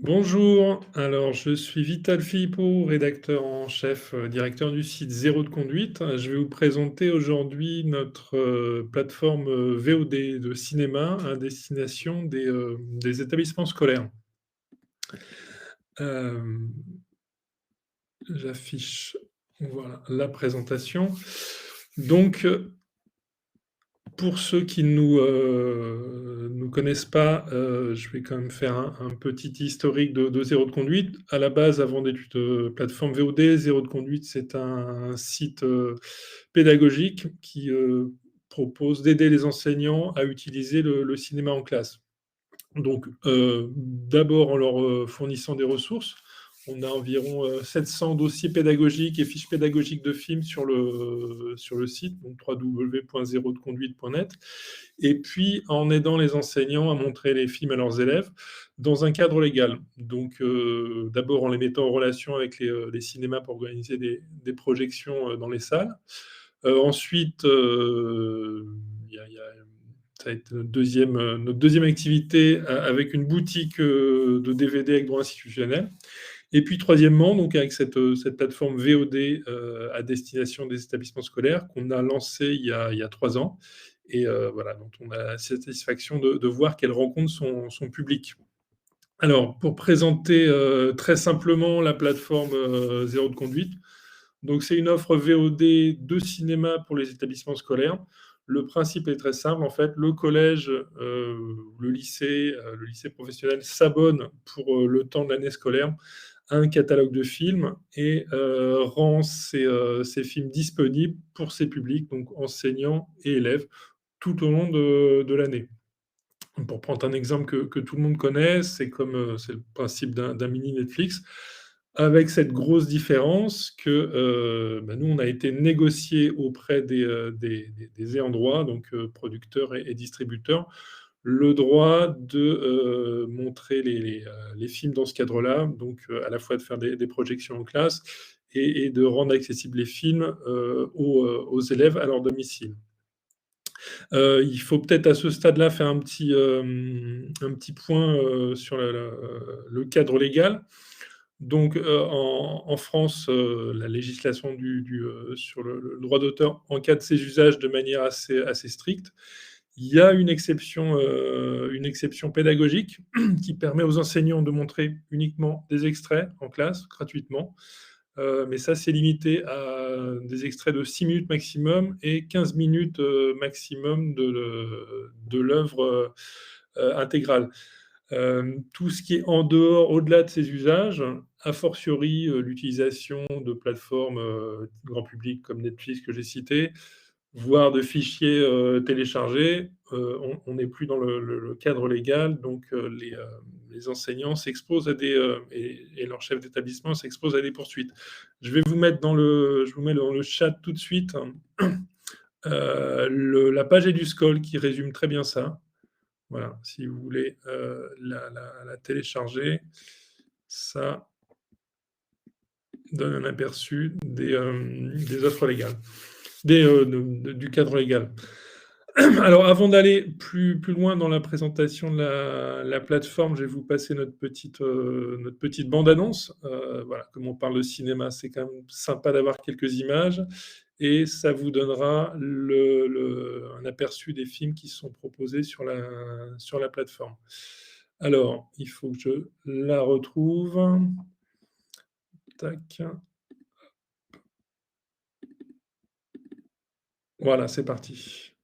Bonjour, alors je suis Vital Philippot, rédacteur en chef, directeur du site Zéro de Conduite. Je vais vous présenter aujourd'hui notre plateforme VOD de cinéma à destination des établissements scolaires. Euh, J'affiche voilà, la présentation. Donc, pour ceux qui nous connaissent pas, je vais quand même faire un petit historique de Zéro de Conduite. À la base, avant d'être une plateforme VOD, Zéro de Conduite, c'est un site pédagogique qui propose d'aider les enseignants à utiliser le cinéma en classe. Donc, d'abord en leur fournissant des ressources. On a environ 700 dossiers pédagogiques et fiches pédagogiques de films sur le site, donc www.zerodeconduite.net. Et puis en aidant les enseignants à montrer les films à leurs élèves dans un cadre légal. Donc, d'abord en les mettant en relation avec les cinémas pour organiser des projections dans les salles. Ensuite, ça va être notre deuxième activité avec une boutique de DVD avec droit institutionnel. Et puis troisièmement, donc avec cette plateforme VOD à destination des établissements scolaires qu'on a lancée il y a 3 ans et voilà, dont on a la satisfaction de voir qu'elle rencontre son public. Alors, pour présenter très simplement la plateforme Zéro de Conduite, donc c'est une offre VOD de cinéma pour les établissements scolaires. Le principe est très simple, en fait, le collège, le lycée professionnel s'abonne pour le temps de l'année scolaire à un catalogue de films et rend ces films disponibles pour ses publics, donc enseignants et élèves, tout au long de l'année. Pour prendre un exemple que tout le monde connaît, c'est le principe d'un mini Netflix, avec cette grosse différence que nous, on a été négocié auprès des ayants droit, donc producteurs et distributeurs, le droit de montrer les films dans ce cadre-là, donc à la fois de faire des projections en classe et de rendre accessibles les films aux élèves à leur domicile. Il faut peut-être à ce stade-là faire un petit point sur le cadre légal. Donc, en France, la législation sur le droit d'auteur encadre ces usages de manière assez stricte. Il y a une exception pédagogique qui permet aux enseignants de montrer uniquement des extraits en classe gratuitement. Mais ça, c'est limité à des extraits de 6 minutes maximum et 15 minutes maximum de l'œuvre intégrale. Tout ce qui est en dehors, au-delà de ces usages, a fortiori l'utilisation de plateformes grand public comme Netflix que j'ai cité, voire de fichiers téléchargés, on n'est plus dans le cadre légal, donc les enseignants s'exposent et leurs chefs d'établissement s'exposent à des poursuites. Je vous mets dans le chat tout de suite la page EduScol qui résume très bien ça. Voilà, si vous voulez la télécharger, ça donne un aperçu des offres légales, du cadre légal. Alors, avant d'aller plus loin dans la présentation de la plateforme, je vais vous passer notre petite bande-annonce. Voilà, comme on parle de cinéma, c'est quand même sympa d'avoir quelques images et ça vous donnera un aperçu des films qui sont proposés sur la plateforme. Alors, il faut que je la retrouve. Tac. Voilà, c'est parti.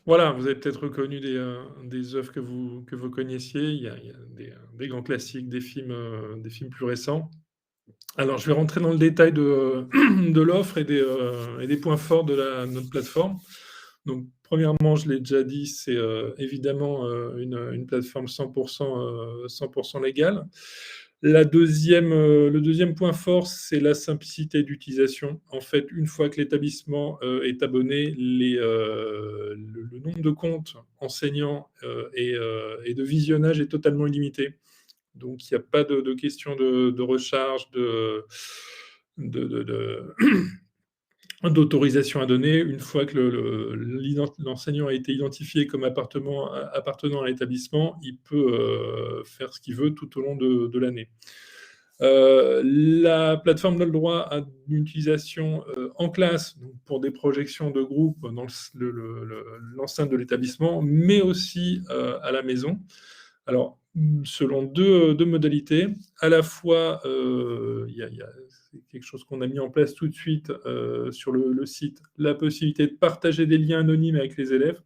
Voilà, vous avez peut-être reconnu des œuvres que vous connaissiez. Il y a des grands classiques, des films plus récents. Alors, je vais rentrer dans le détail de de l'offre et des points forts de notre plateforme. Donc, premièrement, je l'ai déjà dit, c'est, évidemment, une plateforme 100 légale. Le deuxième point fort, c'est la simplicité d'utilisation. En fait, une fois que l'établissement, est abonné, le nombre de comptes enseignants, et de visionnage est totalement illimité. Donc il n'y a pas de question de recharge, de d'autorisation à donner. Une fois que l'enseignant a été identifié comme appartenant à l'établissement, il peut, faire ce qu'il veut tout au long de l'année. La plateforme donne le droit à une utilisation, en classe, donc pour des projections de groupe dans l'enceinte de l'établissement, mais aussi, à la maison. Alors, selon 2 modalités. À la fois, il y a c'est quelque chose qu'on a mis en place tout de suite, sur le site, la possibilité de partager des liens anonymes avec les élèves.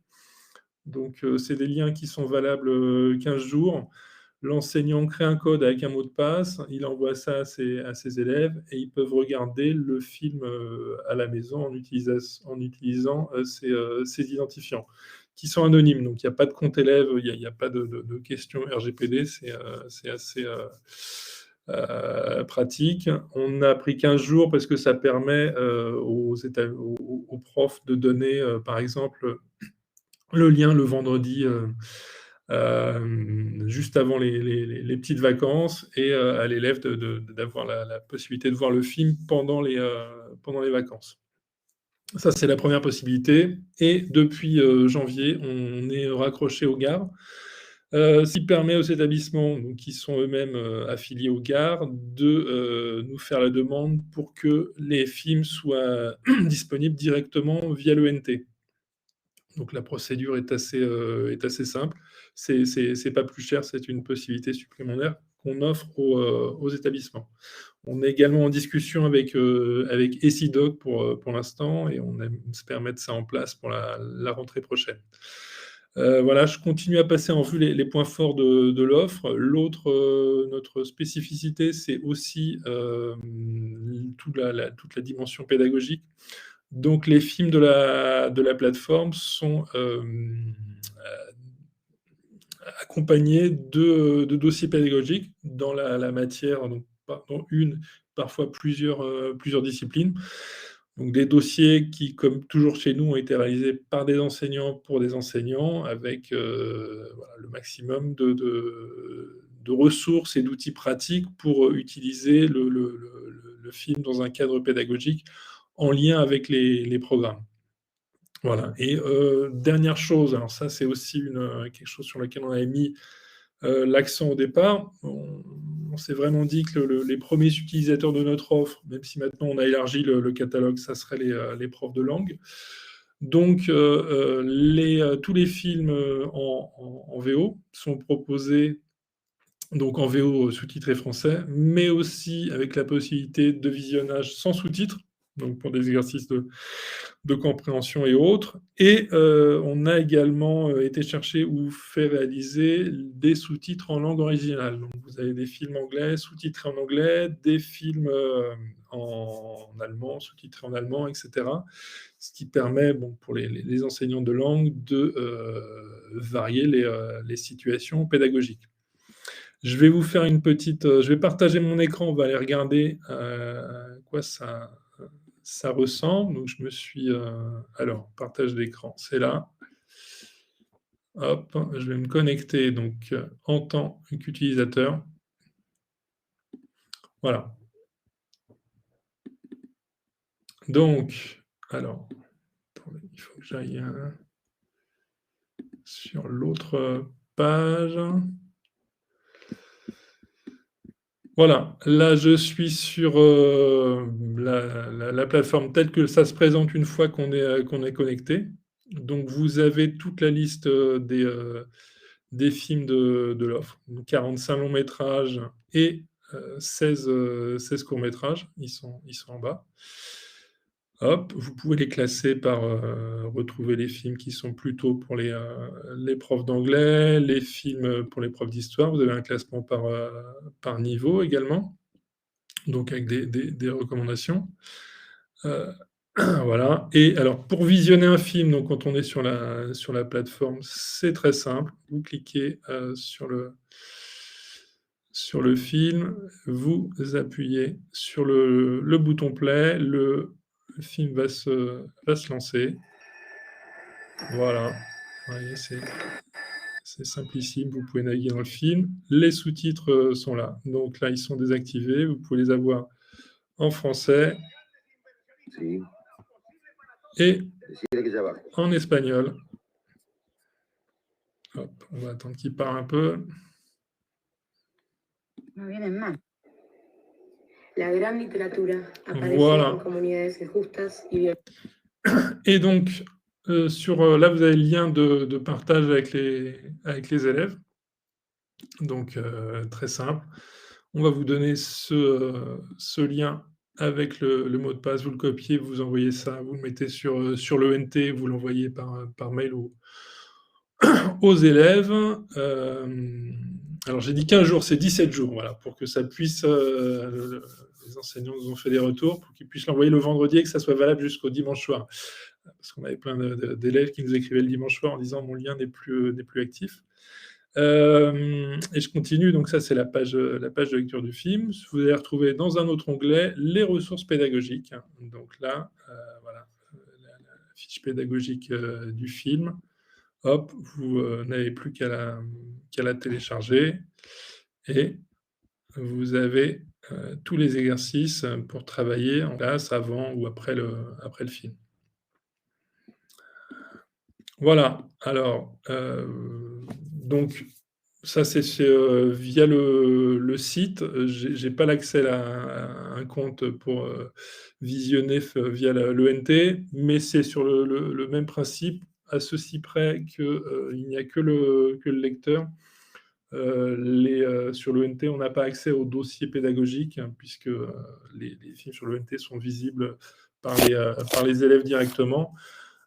Donc, c'est des liens qui sont valables, 15 jours. L'enseignant crée un code avec un mot de passe, il envoie ça à ses élèves et ils peuvent regarder le film, à la maison en utilisant, ces identifiants qui sont anonymes. Donc il y a pas de compte élève, il y a pas de questions RGPD, c'est assez, pratique. On a pris 15 jours parce que ça permet, aux profs de donner, par exemple, le lien le vendredi, juste avant les petites vacances et à l'élève d'avoir la possibilité de voir le film pendant les vacances. Ça, c'est la première possibilité et depuis, janvier, on est raccroché aux gares, ce qui permet aux établissements, donc qui sont eux-mêmes, affiliés aux gares, de, nous faire la demande pour que les films soient disponibles directement via l'ENT. Donc la procédure est assez simple. C'est pas plus cher, c'est une possibilité supplémentaire qu'on offre aux établissements. On est également en discussion avec Essidoc pour l'instant et on espère mettre ça en place pour la rentrée prochaine. Voilà, je continue à passer en revue les points forts de l'offre. Notre spécificité, c'est aussi, toute la dimension pédagogique. Donc les films de la plateforme sont, accompagnés de dossiers pédagogiques dans la matière, donc dans une, parfois plusieurs disciplines. Donc des dossiers qui, comme toujours chez nous, ont été réalisés par des enseignants pour des enseignants avec, voilà, le maximum de ressources et d'outils pratiques pour, utiliser le film dans un cadre pédagogique en lien avec les programmes. Voilà et dernière chose, alors ça, c'est aussi quelque chose sur lequel on avait mis, l'accent au départ. On s'est vraiment dit que les premiers utilisateurs de notre offre, même si maintenant on a élargi le catalogue, ça serait les profs de langue. Donc tous les films, en VO sont proposés donc en VO sous-titré français, mais aussi avec la possibilité de visionnage sans sous-titres, donc pour des exercices de compréhension et autres. Et on a également été chercher ou fait réaliser des sous-titres en langue originale. Donc vous avez des films anglais sous-titrés en anglais, des films en allemand, sous-titrés en allemand, etc. Ce qui permet, bon, pour les enseignants de langue, de varier les situations pédagogiques. Je vais partager mon écran, on va aller regarder à quoi ça ressemble. Donc je me suis, alors partage d'écran, c'est là. Hop, je vais me connecter donc, en tant qu'utilisateur. Voilà. Donc, alors, attendez, il faut que j'aille, sur l'autre, page. Voilà, là je suis sur, la plateforme telle que ça se présente une fois qu'on est connecté. Donc vous avez toute la liste, des films de l'offre. Donc 45 longs métrages et 16 courts métrages, ils sont en bas. Hop, vous pouvez les classer par, retrouver les films qui sont plutôt pour les profs d'anglais, les films, pour les profs d'histoire. Vous avez un classement par niveau également, donc avec des recommandations. Heu, voilà et alors pour visionner un film, donc quand on est sur la plateforme, c'est très simple. Vous cliquez, sur le film, vous appuyez sur le bouton play, le film va se lancer. Voilà, vous voyez, c'est simplissime, vous pouvez naviguer dans le film. Les sous-titres, sont là, donc là, ils sont désactivés, vous pouvez les avoir en français Sí, et decide que ya va. en espagnol. Hop, on va attendre qu'il part un peu. No vienen más. La gran literatura aparece Voilà. en comunidades injustas y violentas. Et donc, là, vous avez le lien de partage avec les élèves. Donc, très simple. On va vous donner ce lien avec le mot de passe. Vous le copiez, vous envoyez ça, vous le mettez sur l'ENT, vous l'envoyez par mail aux élèves. Alors j'ai dit 15 jours, c'est 17 jours, voilà, pour que ça puisse, les enseignants nous ont fait des retours, pour qu'ils puissent l'envoyer le vendredi et que ça soit valable jusqu'au dimanche soir. Parce qu'on avait plein d'élèves qui nous écrivaient le dimanche soir en disant: «Mon lien n'est plus actif». Et je continue, donc ça c'est la page de lecture du film. Vous allez retrouver dans un autre onglet les ressources pédagogiques. Donc là, voilà, la fiche pédagogique, du film. Hop, vous, n'avez plus qu'à la télécharger et vous avez, tous les exercices, pour travailler en classe avant ou après le film. Voilà, alors, donc ça c'est via le site. J'ai pas l'accès à un compte pour, visionner via l'ENT, mais c'est sur le même principe, à ceci près que, il n'y a que le lecteur. Sur l'ENT, on n'a pas accès au dossier pédagogique, hein, puisque, les films sur l'ENT sont visibles par les élèves directement.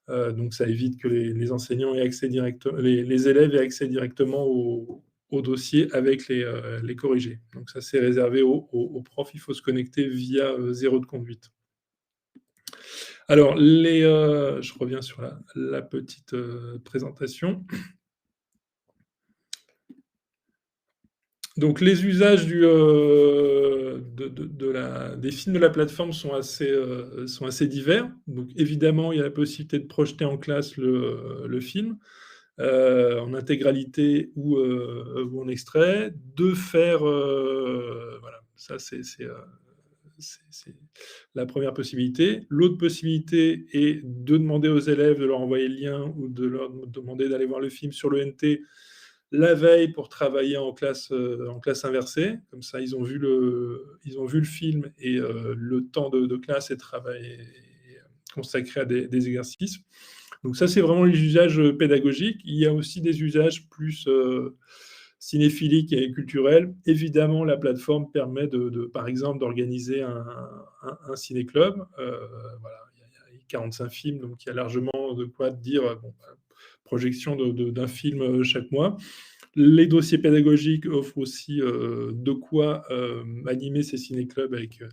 Donc ça évite que les enseignants aient accès les élèves aient accès directement au dossier avec les corrigés. Donc ça, c'est réservé aux profs. Il faut se connecter via, Zéro de conduite. Alors je reviens sur la petite, présentation. Donc les usages des films de la plateforme sont assez divers. Donc évidemment, il y a la possibilité de projeter en classe le film, en intégralité ou en extrait, de faire, voilà, ça c'est la première possibilité. L'autre possibilité est de demander aux élèves de leur envoyer le lien ou de leur demander d'aller voir le film sur l'ENT la veille pour travailler en classe inversée. Comme ça, ils ont vu le film et le temps de classe est consacré à des exercices. Donc ça, c'est vraiment les usages pédagogiques. Il y a aussi des usages plus cinéphiliques et culturels. Évidemment, la plateforme permet par exemple, d'organiser un ciné-club. Voilà, il y a 45 films, donc il y a largement de quoi dire, bon, projection d'un film chaque mois. Les dossiers pédagogiques offrent aussi de quoi animer ces ciné-clubs avec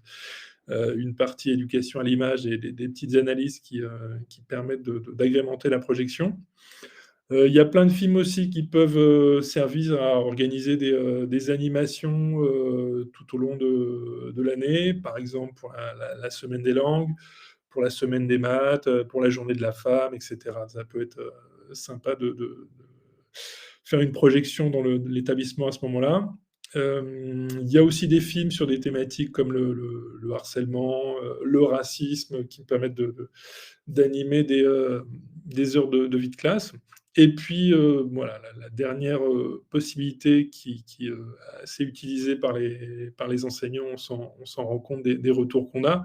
une partie éducation à l'image et des petites analyses qui permettent d'agrémenter la projection. Il y a plein de films aussi qui peuvent servir à organiser des animations tout au long de l'année, par exemple pour la semaine des langues, pour la semaine des maths, pour la journée de la femme, etc. Ça peut être sympa de faire une projection dans l'établissement à ce moment-là. Il y a aussi des films sur des thématiques comme le harcèlement, le racisme, qui permettent d'animer des heures de vie de classe. Et puis, voilà, la dernière possibilité qui est assez utilisée par les enseignants, on s'en rend compte des retours qu'on a,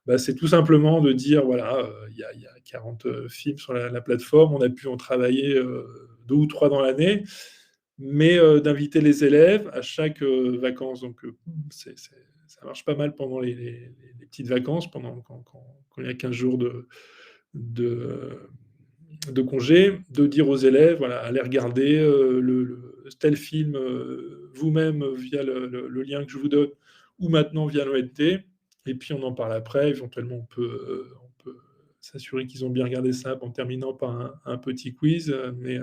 bah, c'est tout simplement de dire, voilà, il y a 40 films sur la plateforme, on a pu en travailler 2 ou 3 dans l'année, mais d'inviter les élèves à chaque vacances. Donc, c'est ça marche pas mal pendant les petites vacances, quand il y a 15 jours de congé, de dire aux élèves, voilà, allez regarder tel film vous-même via le lien que je vous donne, ou maintenant via l'ONT, et puis on en parle après. Éventuellement, on peut s'assurer qu'ils ont bien regardé ça en terminant par un petit quiz, mais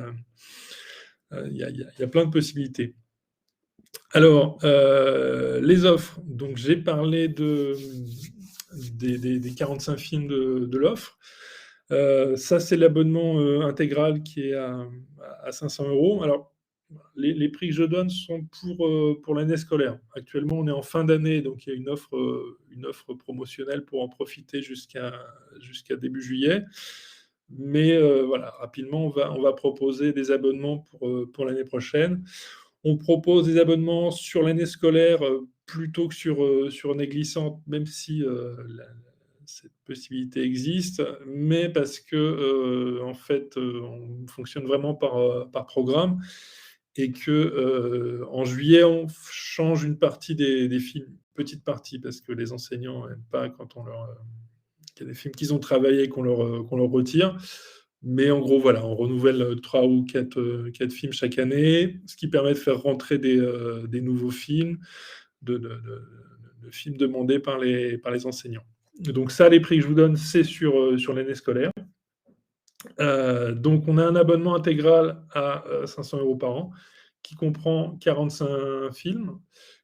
il y a plein de possibilités. Alors, les offres. Donc, j'ai parlé des 45 films de l'offre. Ça, c'est l'abonnement intégral qui est à 500 €. Alors, les prix que je donne sont pour l'année scolaire. Actuellement, on est en fin d'année, donc il y a une offre promotionnelle pour en profiter jusqu'à début juillet. Mais voilà, rapidement, on va proposer des abonnements pour l'année prochaine. On propose des abonnements sur l'année scolaire plutôt que sur année glissante, même si cette possibilité existe, mais parce que en fait, on fonctionne vraiment par programme, et que en juillet, on change une partie des films, petite partie, parce que les enseignants n'aiment pas quand qu'il y a des films qu'ils ont travaillé qu'on leur retire. Mais en gros, voilà, on renouvelle 3 ou 4 films chaque année, ce qui permet de faire rentrer des nouveaux films, de films demandés par les enseignants. Donc ça, les prix que je vous donne, c'est sur l'année scolaire. Donc on a un abonnement intégral à 500 € par an, qui comprend 45 films.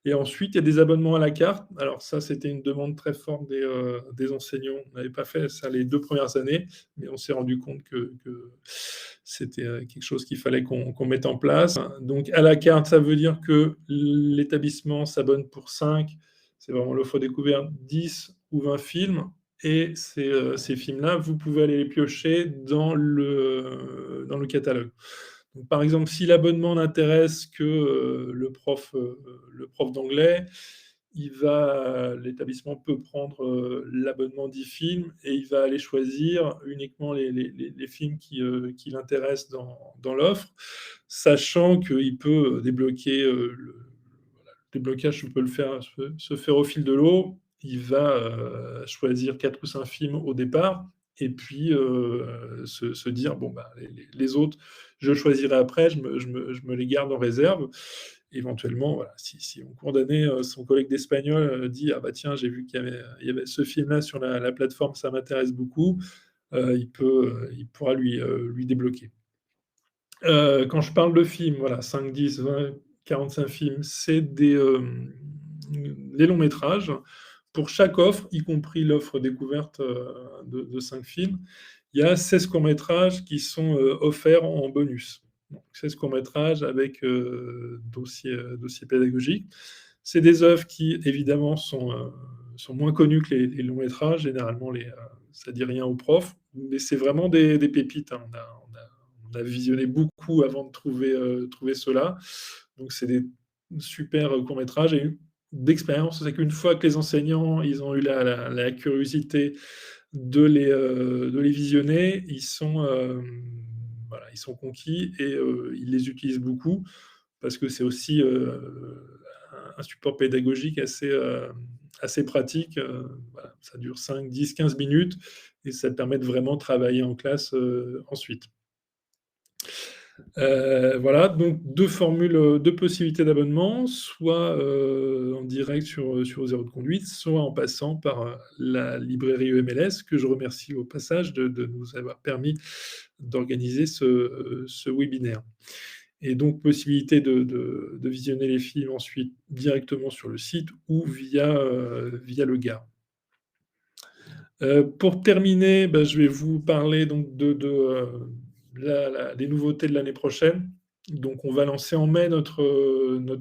Et ensuite, il y a des abonnements à la carte. Alors ça, c'était une demande très forte des enseignants. On n'avait pas fait ça les 2 premières années, mais on s'est rendu compte que c'était quelque chose qu'il fallait qu'on mette en place. Donc à la carte, ça veut dire que l'établissement s'abonne pour 5, c'est vraiment l'offre découverte, 10 ou 20 films. Et ces films-là, vous pouvez aller les piocher dans le catalogue. Donc, par exemple, si l'abonnement n'intéresse que le prof d'anglais, l'établissement peut prendre l'abonnement 10 films, et il va aller choisir uniquement les films qui l'intéressent dans l'offre, sachant qu'il peut débloquer voilà, le déblocage se faire au fil de l'eau. Il va choisir 4 ou 5 films au départ, et puis se dire, bon, bah, les autres, je choisirai après, je me les garde en réserve. Éventuellement, voilà, si en cours d'année, son collègue d'espagnol dit, ah bah tiens, j'ai vu qu'il y avait ce film-là sur la plateforme, ça m'intéresse beaucoup, il pourra lui débloquer. Quand je parle de films, voilà, 5, 10, 20, 45 films, c'est des longs métrages. Pour chaque offre, y compris l'offre découverte de 5 films, il y a 16 courts-métrages qui sont offerts en bonus. Donc, 16 courts-métrages avec dossier pédagogique. C'est des œuvres qui, évidemment, sont moins connues que les longs-métrages. Généralement, ça ne dit rien aux profs, mais c'est vraiment des pépites, hein. On a visionné beaucoup avant de trouver cela. Donc, c'est des super courts-métrages. Et d'expérience, c'est qu'une fois que les enseignants ils ont eu la curiosité de les visionner, voilà, ils sont conquis, et ils les utilisent beaucoup, parce que c'est aussi un support pédagogique assez pratique. Voilà, ça dure 5, 10, 15 minutes, et ça permet de vraiment travailler en classe ensuite. Voilà, donc 2 possibilités d'abonnement, soit en direct sur Zéro de Conduite, soit en passant par la librairie EMLS, que je remercie au passage de nous avoir permis d'organiser ce webinaire. Et donc, possibilité de visionner les films ensuite directement sur le site ou via le GAR. Pour terminer, je vais vous parler donc des nouveautés de l'année prochaine. Donc, on va lancer en mai notre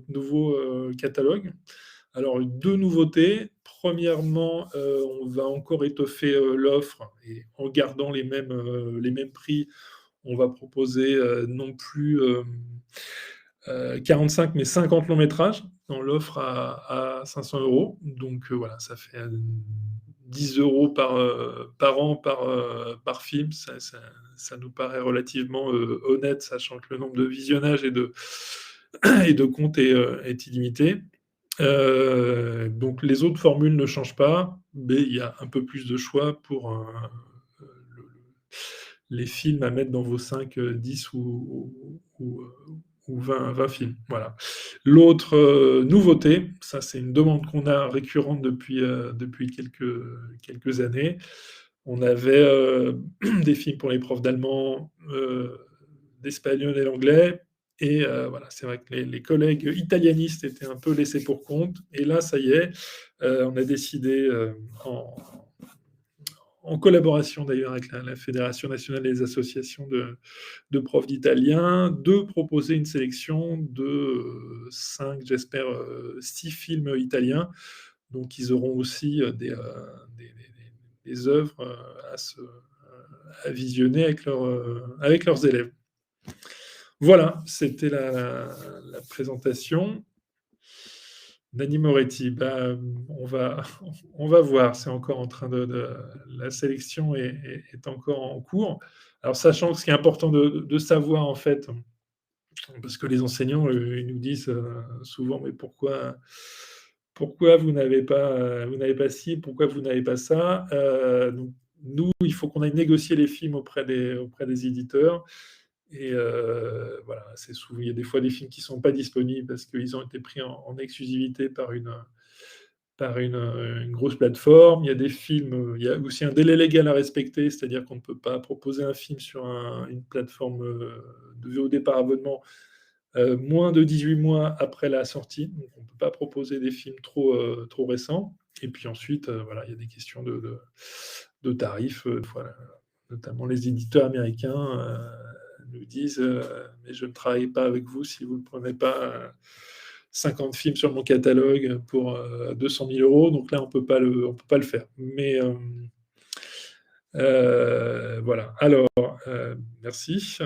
nouveau catalogue. Alors, 2 nouveautés. Premièrement, on va encore étoffer l'offre, et en gardant les mêmes prix, on va proposer non plus 45, mais 50 longs métrages dans l'offre à 500 €. Donc voilà, ça fait 10 € par an, par film. Ça nous paraît relativement honnête, sachant que le nombre de visionnages et de comptes est illimité. Donc les autres formules ne changent pas, mais il y a un peu plus de choix pour les films à mettre dans vos 5, 10 ou 20 films. Voilà. L'autre nouveauté, ça c'est une demande qu'on a récurrente depuis quelques années. On avait des films pour les profs d'allemand, d'espagnol et l'anglais. Et voilà, c'est vrai que les collègues italianistes étaient un peu laissés pour compte. Et là, ça y est, on a décidé, en collaboration d'ailleurs avec la Fédération nationale des associations de profs d'italien, de proposer une sélection de 5, j'espère, 6 films italiens. Donc ils auront aussi des œuvres à visionner avec leurs élèves. Voilà, c'était la présentation. Nani Moretti, bah, on va voir, c'est encore en train la sélection est encore en cours. Alors, sachant que ce qui est important de savoir, en fait, parce que les enseignants, ils nous disent souvent, mais pourquoi vous n'avez pas ci, pourquoi vous n'avez pas ça. Donc, nous, il faut qu'on aille négocier les films auprès des éditeurs. Et voilà, il y a des fois des films qui ne sont pas disponibles parce qu'ils ont été pris en exclusivité par une grosse plateforme. Il y a des films, il y a aussi un délai légal à respecter, c'est-à-dire qu'on ne peut pas proposer un film sur une plateforme de VOD par abonnement moins de 18 mois après la sortie. Donc on ne peut pas proposer des films trop récents. Et puis ensuite, voilà, il y a des questions de tarifs. Voilà. Notamment les éditeurs américains nous disent mais je ne travaille pas avec vous si vous ne prenez pas 50 films sur mon catalogue pour 200 000 euros. Donc là, on peut pas le faire. Mais voilà. Alors, merci.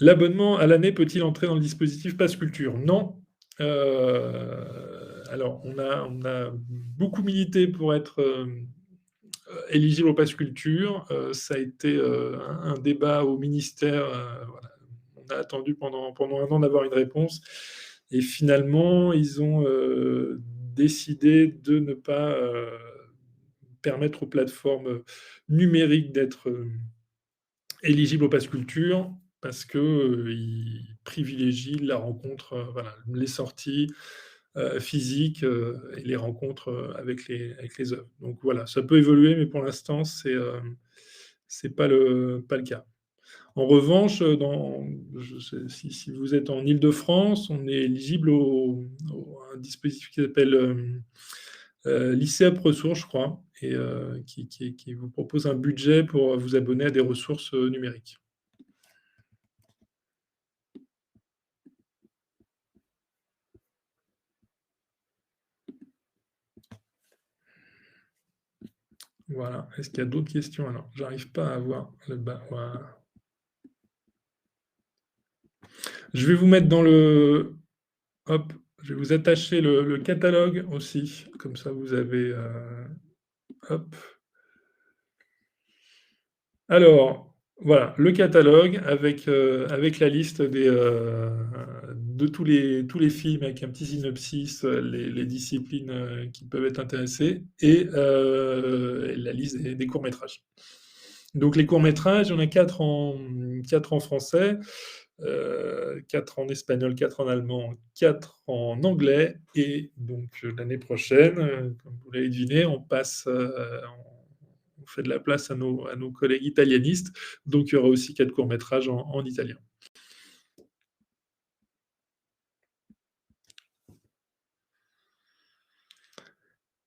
L'abonnement à l'année peut-il entrer dans le dispositif Pass Culture? Non. Alors, on a beaucoup milité pour être éligible au Pass Culture. Ça a été un débat au ministère. Voilà. On a attendu pendant un an d'avoir une réponse. Et finalement, ils ont décidé de ne pas permettre aux plateformes numériques d'être éligibles au Pass Culture parce qu'ils privilégient la rencontre, voilà, les sorties physiques et les rencontres avec les œuvres. Donc voilà, ça peut évoluer, mais pour l'instant, c'est pas le cas. En revanche, si vous êtes en Île-de-France, on est éligible à un dispositif qui s'appelle Lycée Ressources, je crois, et qui vous propose un budget pour vous abonner à des ressources numériques. Voilà. Est-ce qu'il y a d'autres questions? Alors, j'arrive pas à voir le bas. Voilà. Je vais vous mettre dans le... Hop, je vais vous attacher le catalogue aussi. Comme ça, vous avez... Hop. Alors, voilà, le catalogue avec la liste de tous les films avec un petit synopsis, les disciplines qui peuvent être intéressées et la liste des courts-métrages. Donc les courts-métrages, il y en a 4 en français, 4 en espagnol, 4 en allemand, 4 en anglais. Et donc l'année prochaine, comme vous l'avez deviné, on fait de la place à nos collègues italianistes. Donc il y aura aussi 4 courts-métrages en italien.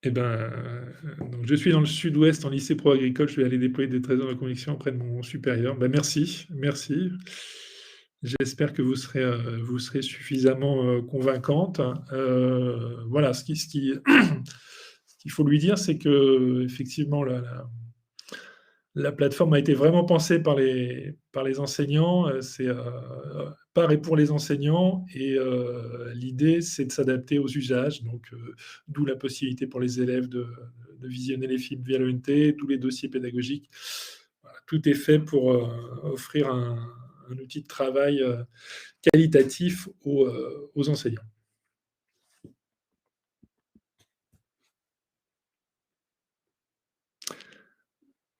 Eh ben, donc je suis dans le sud-ouest en lycée pro-agricole. Je vais aller déployer des trésors de conviction auprès de mon supérieur. Ben, merci. J'espère que vous serez suffisamment convaincante. Voilà, ce qu'il faut lui dire, c'est que effectivement la plateforme a été vraiment pensée par les enseignants. C'est par et pour les enseignants. Et l'idée, c'est de s'adapter aux usages. Donc, d'où la possibilité pour les élèves de visionner les films via l'ENT, d'où les dossiers pédagogiques. Voilà, tout est fait pour offrir un outil de travail qualitatif aux enseignants.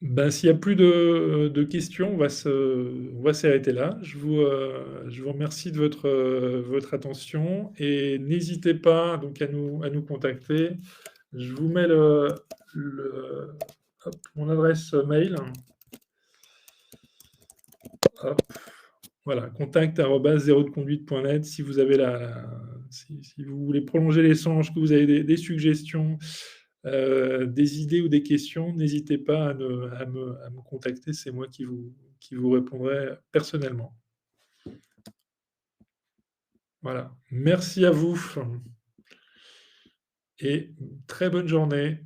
Ben, s'il n'y a plus de questions, on va s'arrêter là. Je vous remercie de votre attention et n'hésitez pas donc à nous contacter. Je vous mets hop, mon adresse mail. Hop, voilà, contact@zerodeconduite.net. Si vous avez si vous voulez prolonger l'échange, que vous avez des suggestions, des idées ou des questions, n'hésitez pas à me contacter. C'est moi qui vous répondrai personnellement. Voilà. Merci à vous et très bonne journée.